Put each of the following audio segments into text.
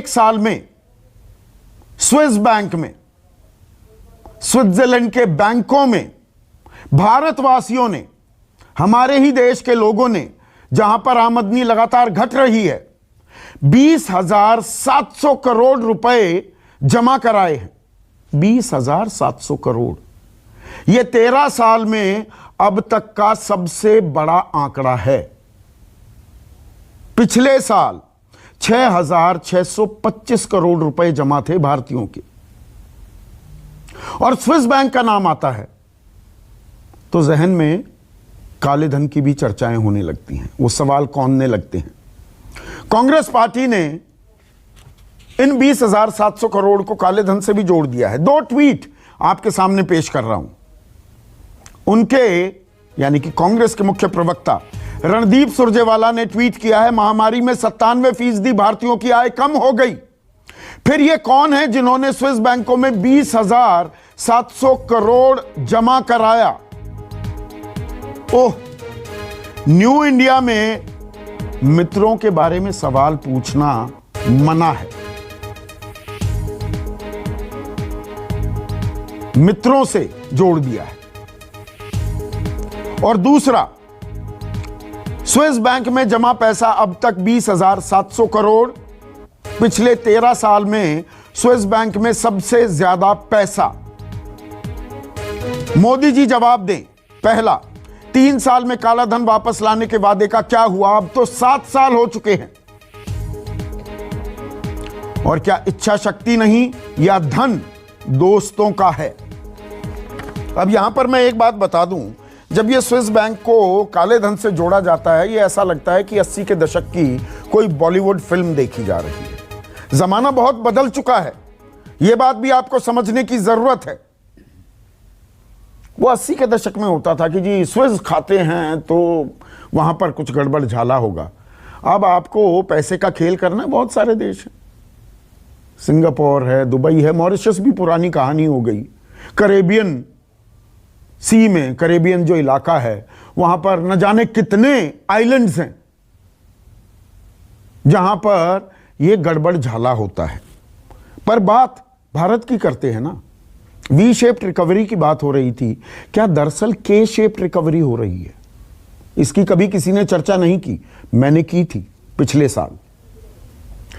एक साल में स्विस बैंक में, स्विट्जरलैंड के बैंकों में भारतवासियों ने, हमारे ही देश के लोगों ने, जहां पर आमदनी लगातार घट रही है, 20,700 करोड़ रुपए जमा कराए हैं। 20,700 करोड़, यह 13 साल में अब तक का सबसे बड़ा आंकड़ा है। पिछले साल 6,625 करोड़ रुपए जमा थे भारतीयों के। और स्विस बैंक का नाम आता है तो जहन में काले धन की भी चर्चाएं होने लगती हैं, वो सवाल कौनने लगते हैं। कांग्रेस पार्टी ने इन 20,700 करोड़ को काले धन से भी जोड़ दिया है। 2 ट्वीट आपके सामने पेश कर रहा हूं। उनके यानी कि कांग्रेस के मुख्य प्रवक्ता रणदीप सुरजेवाला ने ट्वीट किया है, महामारी में 97% भारतीयों की आय कम हो गई। फिर ये कौन है जिन्होंने स्विस बैंकों में 20,700 करोड़ जमा कराया? ओह, न्यू इंडिया में मित्रों के बारे में सवाल पूछना मना है। मित्रों से जोड़ दिया है। और दूसरा, स्विस बैंक में जमा पैसा अब तक 20,700 करोड़, पिछले 13 साल में स्विस बैंक में सबसे ज्यादा पैसा। मोदी जी जवाब दें। पहला, 3 साल में काला धन वापस लाने के वादे का क्या हुआ? अब तो 7 साल हो चुके हैं। और क्या इच्छा शक्ति नहीं या धन दोस्तों का है? अब यहां पर मैं एक बात बता दूं, जब ये स्विस बैंक को काले धन से जोड़ा जाता है, ये ऐसा लगता है कि 80 के दशक की कोई बॉलीवुड फिल्म देखी जा रही है। जमाना बहुत बदल चुका है, ये बात भी आपको समझने की जरूरत है। वो 80 के दशक में होता था कि जी स्विस खाते हैं तो वहां पर कुछ गड़बड़ झाला होगा। अब आपको पैसे का खेल करना है, बहुत सारे देश हैं, सिंगापुर है, दुबई है, मॉरिशस भी पुरानी कहानी हो गई। करेबियन सी में, करेबियन जो इलाका है, वहां पर न जाने कितने आइलैंड्स हैं जहां पर यह गड़बड़ झाला होता है। पर बात भारत की करते हैं ना। वी शेप्ड रिकवरी की बात हो रही थी, क्या दरअसल के शेप्ड रिकवरी हो रही है? इसकी कभी किसी ने चर्चा नहीं की, मैंने की थी पिछले साल।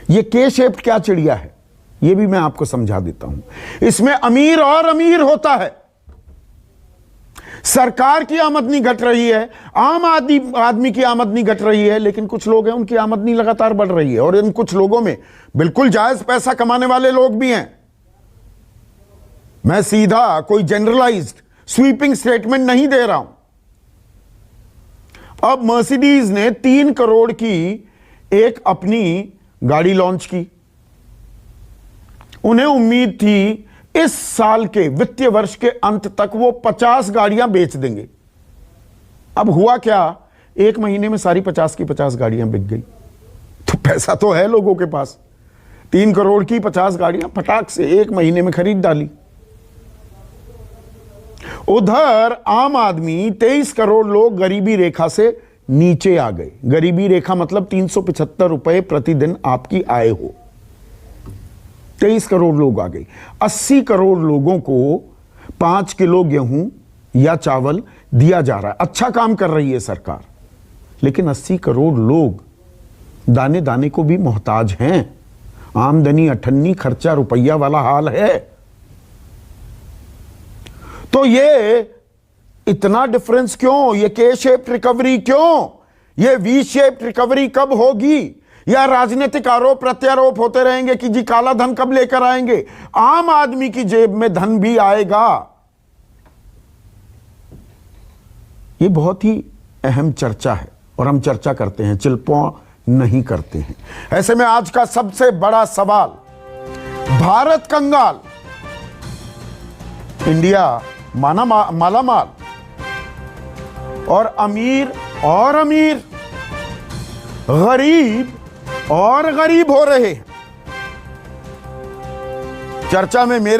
यह के शेप्ड क्या चिड़िया है, यह भी मैं आपको समझा देता हूं। इसमें अमीर और अमीर होता है। सरकार की आमदनी घट रही है, आम आदमी की आमदनी घट रही है, लेकिन कुछ लोग हैं उनकी आमदनी लगातार बढ़ रही है। और इन कुछ लोगों में बिल्कुल जायज पैसा कमाने वाले लोग भी हैं। मैं सीधा कोई जनरलाइज्ड स्वीपिंग स्टेटमेंट नहीं दे रहा हूं। अब मर्सिडीज ने 3 करोड़ की एक अपनी गाड़ी लॉन्च की। उन्हें उम्मीद थी इस साल के वित्तीय वर्ष के अंत तक वो 50 गाड़ियां बेच देंगे। अब हुआ क्या, 1 महीने में सारी 50 की 50 गाड़ियां बिक गई। तो पैसा तो है लोगों के पास, 3 करोड़ की 50 गाड़ियां फटाक से 1 महीने में खरीद डाली। उधर आम आदमी 23 करोड़ लोग गरीबी रेखा से नीचे आ गए। गरीबी रेखा मतलब 375 रुपए प्रतिदिन आपकी आय हो। 23 करोड़ लोग आ गए। 80 करोड़ लोगों को 5 किलो गेहूं या चावल दिया जा रहा है। अच्छा काम कर रही है सरकार, लेकिन 80 करोड़ लोग दाने दाने को भी मोहताज हैं। आमदनी अठन्नी, खर्चा रुपया वाला हाल है। तो ये इतना डिफरेंस क्यों? ये के शेप रिकवरी क्यों? ये वी शेप रिकवरी कब होगी? या राजनीतिक आरोप प्रत्यारोप होते रहेंगे कि जी काला धन कब लेकर आएंगे? आम आदमी की जेब में धन भी आएगा। ये बहुत ही अहम चर्चा है और हम चर्चा करते हैं, चिल्पो नहीं करते हैं। ऐसे में आज का सबसे बड़ा सवाल, भारत कंगाल, इंडिया मालामाल और अमीर गरीब और गरीब हो रहे हैं। चर्चा में मेरे